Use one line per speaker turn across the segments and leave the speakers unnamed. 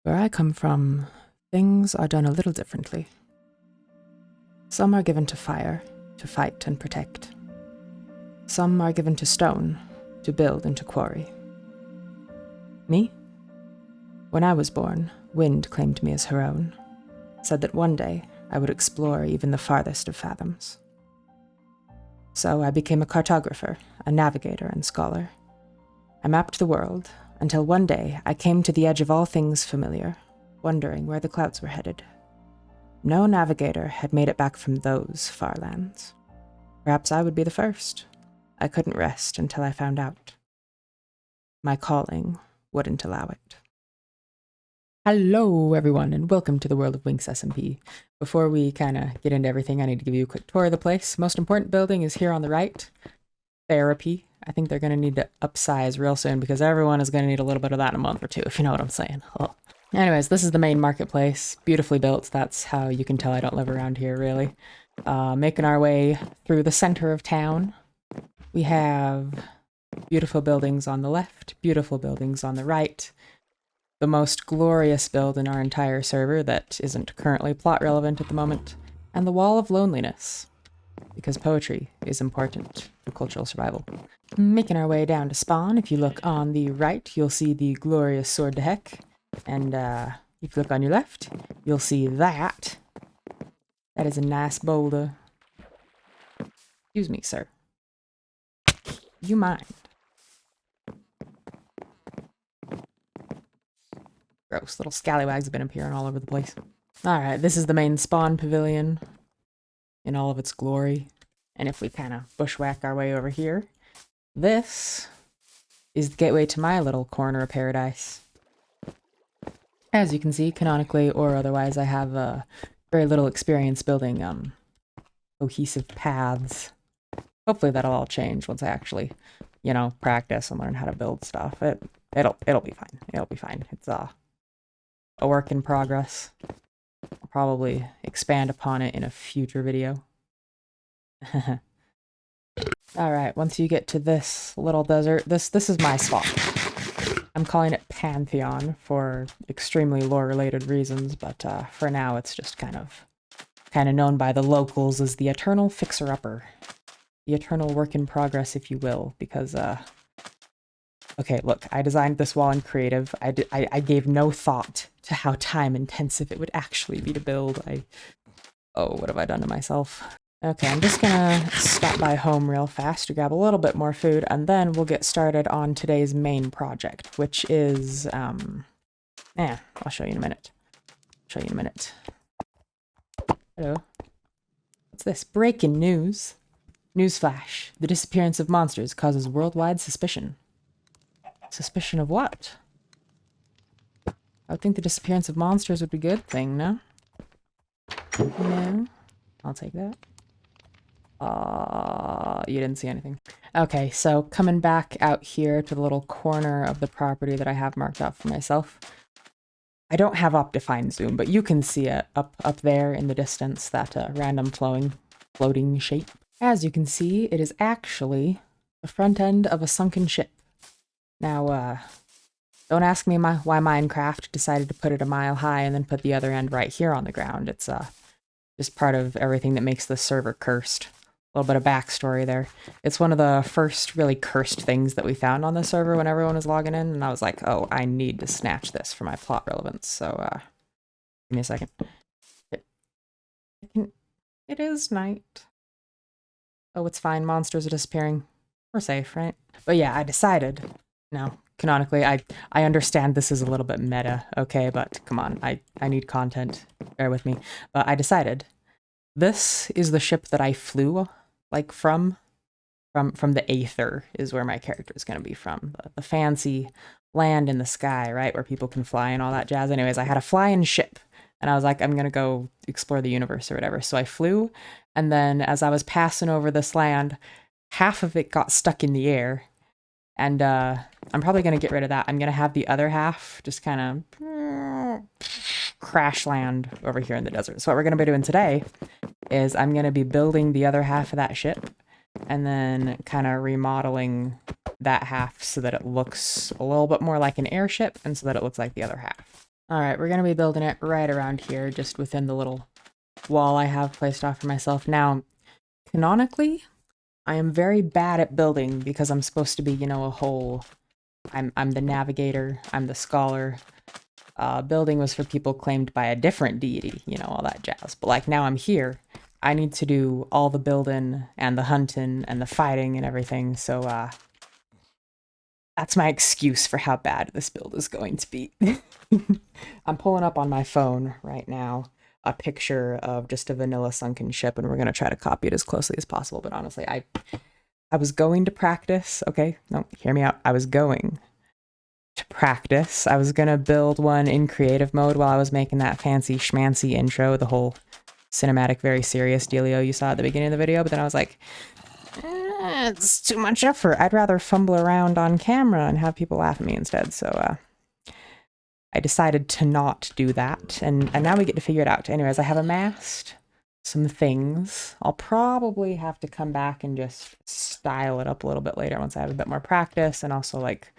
Where I come from, things are done a little differently. Some are given to fire, to fight and protect. Some are given to stone, to build and to quarry. Me? When I was born, wind claimed me as her own, said that one day I would explore even the farthest of fathoms. So I became a cartographer, a navigator and scholar. I mapped the world, until one day I came to the edge of all things familiar, wondering where the clouds were headed. No navigator had made it back from those far lands. Perhaps I would be the first. I couldn't rest until I found out. My calling wouldn't allow it. Hello, everyone, and welcome to the world of Winx SMP. Before we kind of get into everything, I need to give you a quick tour of the place. Most important building is here on the right. Therapy. I think they're going to need to upsize real soon because everyone is going to need a little bit of that in a month or two, if you know what I'm saying. Oh. Anyways, this is the main marketplace. Beautifully built. That's how you can tell I don't live around here, really. Making our way through the center of town. We have beautiful buildings on the left, beautiful buildings on the right. The most glorious build in our entire server that isn't currently plot relevant at the moment. And the Wall of Loneliness. Because poetry is important for cultural survival. Making our way down to spawn, if you look on the right, you'll see the glorious Sword to Heck. And if you look on your left, you'll see that. That is a nice boulder. Excuse me, sir. You mind? Gross, little scallywags have been appearing all over the place. Alright, this is the main spawn pavilion in all of its glory. And if we kind of bushwhack our way over here, this is the gateway to my little corner of paradise. As you can see, canonically or otherwise, I have very little experience building cohesive paths. Hopefully that'll all change once I actually, you know, practice and learn how to build stuff. It'll be fine. It'll be fine. It's a work in progress. I'll probably expand upon it in a future video. Alright, once you get to this little desert, this is my spot. I'm calling it Pantheon for extremely lore-related reasons, but for now it's just kind of known by the locals as the Eternal Fixer-Upper. The eternal work in progress, if you will, because, okay, look, I designed this wall in creative. I gave no thought to how time-intensive it would actually be to build. Oh, what have I done to myself? Okay, I'm just gonna stop by home real fast to grab a little bit more food, and then we'll get started on today's main project, which is, I'll show you in a minute. Hello. What's this? Breaking news. Newsflash. The disappearance of monsters causes worldwide suspicion. Suspicion of what? I would think the disappearance of monsters would be a good thing, no? No? I'll take that. You didn't see anything. Okay, so coming back out here to the little corner of the property that I have marked out for myself. I don't have Optifine Zoom, but you can see it up there in the distance, that random floating shape. As you can see, it is actually the front end of a sunken ship. Now, don't ask me why Minecraft decided to put it a mile high and then put the other end right here on the ground. It's just part of everything that makes this server cursed. A little bit of backstory there. It's one of the first really cursed things that we found on the server when everyone was logging in, and I was like, oh, I need to snatch this for my plot relevance, so, give me a second. It is night. Oh, it's fine. Monsters are disappearing. We're safe, right? But yeah, I decided. Now, canonically, I understand this is a little bit meta, okay? But come on, I need content. Bear with me. But I decided this is the ship that I flew, like, from the Aether is where my character is going to be from. The fancy land in the sky, right? Where people can fly and all that jazz. Anyways, I had a flying ship. And I was like, I'm going to go explore the universe or whatever. So I flew, and then as I was passing over this land, half of it got stuck in the air. And I'm probably going to get rid of that. I'm going to have the other half just kind of crash land over here in the desert. So what we're going to be doing today is I'm going to be building the other half of that ship and then kind of remodeling that half so that it looks a little bit more like an airship and so that it looks like the other half. All right, we're gonna be building it right around here, just within the little wall I have placed off for myself. Now, canonically, I am very bad at building because I'm supposed to be, you know, a whole... I'm the navigator, I'm the scholar. Building was for people claimed by a different deity, you know, all that jazz. But like now I'm here, I need to do all the building and the hunting and the fighting and everything, so that's my excuse for how bad this build is going to be. I'm pulling up on my phone right now a picture of just a vanilla sunken ship, and we're going to try to copy it as closely as possible. But honestly, I was going to practice. Okay, no, hear me out. I was going to practice. I was going to build one in creative mode while I was making that fancy schmancy intro, the whole cinematic, very serious dealio you saw at the beginning of the video. But then I was like, it's too much effort. I'd rather fumble around on camera and have people laugh at me instead. So I decided to not do that, and now we get to figure it out. Anyways, I have amassed some things. I'll probably have to come back and just style it up a little bit later once I have a bit more practice, and also like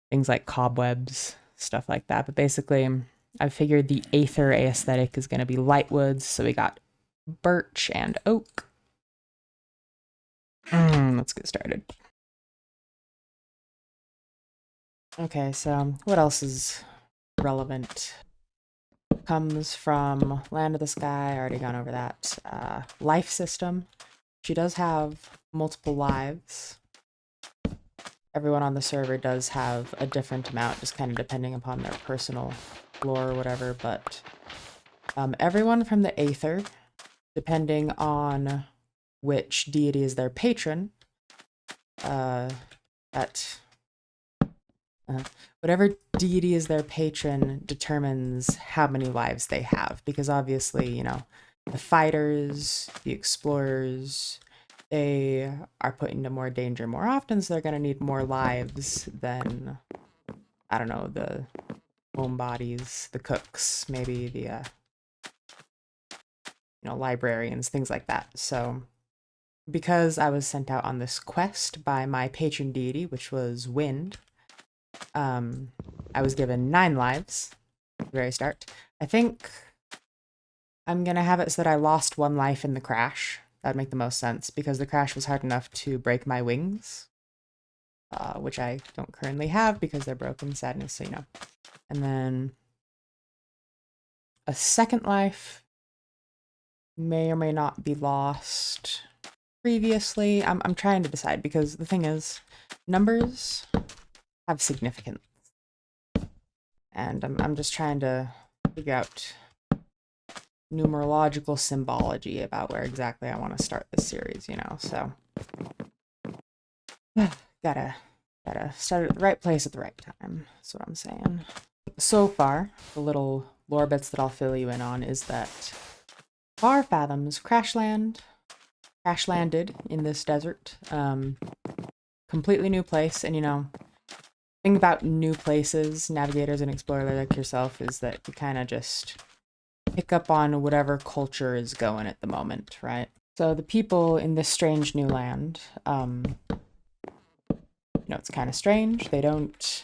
things like cobwebs, stuff like that. But basically, I figured the Aether aesthetic is going to be light woods, so we got birch and oak. Let's get started. Okay, so what else is relevant? Comes from Land of the Sky, I already gone over that. Life system. She does have multiple lives. Everyone on the server does have a different amount, just kind of depending upon their personal lore or whatever, but everyone from the Aether, depending on which deity is their patron, whatever deity is their patron determines how many lives they have, because obviously, you know, the fighters, the explorers, they are put into more danger more often, so they're going to need more lives than, I don't know, the homebodies, the cooks, maybe the, you know, librarians, things like that. So because I was sent out on this quest by my patron deity, which was Wind, I was given 9 lives at the very start. I think I'm gonna have it so that I lost 1 life in the crash. That'd make the most sense, because the crash was hard enough to break my wings, which I don't currently have because they're broken, sadness, so you know. And then a 2nd life may or may not be lost previously. I'm trying to decide, because the thing is, numbers have significance. And I'm just trying to figure out numerological symbology about where exactly I want to start this series, you know, so gotta start at the right place at the right time. That's what I'm saying. So far, the little lore bits that I'll fill you in on is that Far Fathoms crash landed in this desert. Completely new place, and you know, thing about new places, navigators and explorers like yourself, is that you kind of just pick up on whatever culture is going at the moment, right? So the people in this strange new land, you know, it's kind of strange. They don't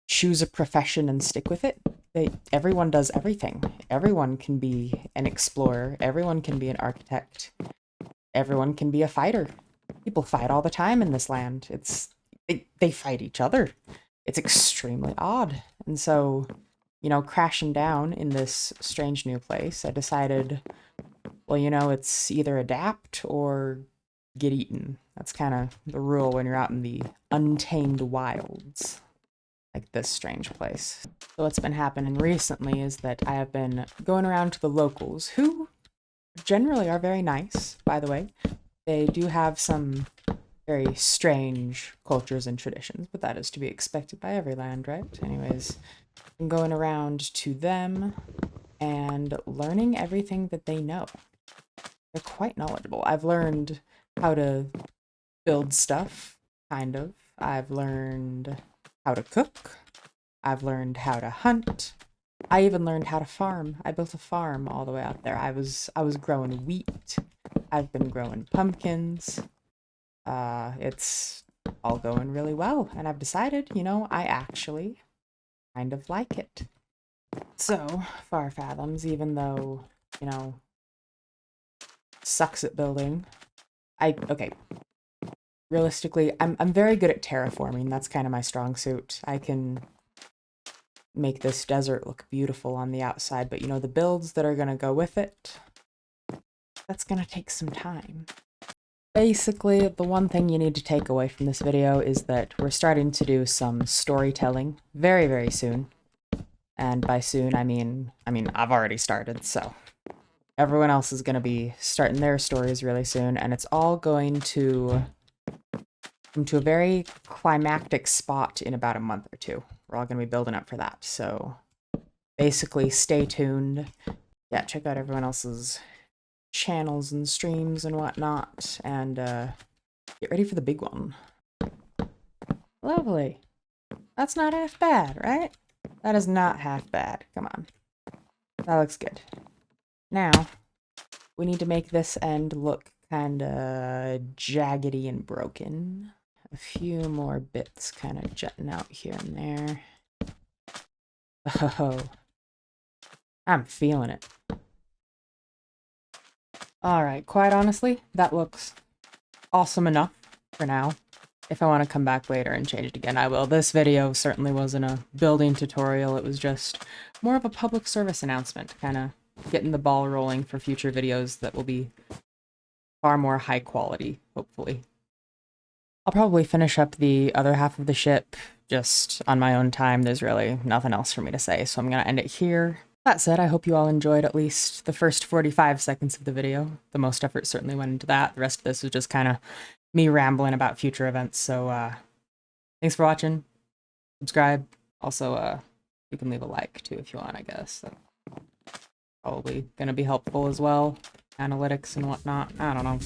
choose a profession and stick with it. Everyone does everything. Everyone can be an explorer. Everyone can be an architect. Everyone can be a fighter. People fight all the time in this land. They fight each other. It's extremely odd. And so, you know, crashing down in this strange new place, I decided, well, you know, it's either adapt or get eaten. That's kind of the rule when you're out in the untamed wilds, like this strange place. So what's been happening recently is that I have been going around to the locals, who generally are very nice, by the way. They do have some very strange cultures and traditions, but that is to be expected by every land, right? Anyways, I'm going around to them and learning everything that they know. They're quite knowledgeable. I've learned how to build stuff, kind of. I've learned how to cook. I've learned how to hunt. I even learned how to farm. I built a farm all the way out there. I was growing wheat. I've been growing pumpkins. It's all going really well, and I've decided, you know, I actually kind of like it. So, Far Fathoms, even though, you know, sucks at building, okay. Realistically, I'm very good at terraforming. That's kind of my strong suit. I can make this desert look beautiful on the outside, but you know, the builds that are going to go with it, that's going to take some time. Basically, the one thing you need to take away from this video is that we're starting to do some storytelling very, very soon. And by soon, I mean I've already started, so everyone else is going to be starting their stories really soon, and it's all going to come to a very climactic spot in about a month or two. We're all going to be building up for that, so basically stay tuned. Yeah, check out everyone else's channels and streams and whatnot, and get ready for the big one. Lovely. That's not half bad, right? That is not half bad. Come on. That looks good. Now, we need to make this end look kinda jaggedy and broken. A few more bits kind of jutting out here and there. Oh, I'm feeling it. Alright, quite honestly, that looks awesome enough for now. If I want to come back later and change it again, I will. This video certainly wasn't a building tutorial, it was just more of a public service announcement, kind of getting the ball rolling for future videos that will be far more high quality, hopefully. I'll probably finish up the other half of the ship just on my own time. There's really nothing else for me to say, so I'm going to end it here. That said, I hope you all enjoyed at least the first 45 seconds of the video. The most effort certainly went into that. The rest of this was just kind of me rambling about future events, so thanks for watching. Subscribe. Also, you can leave a like too if you want, I guess. So, probably gonna be helpful as well. Analytics and whatnot. I don't know.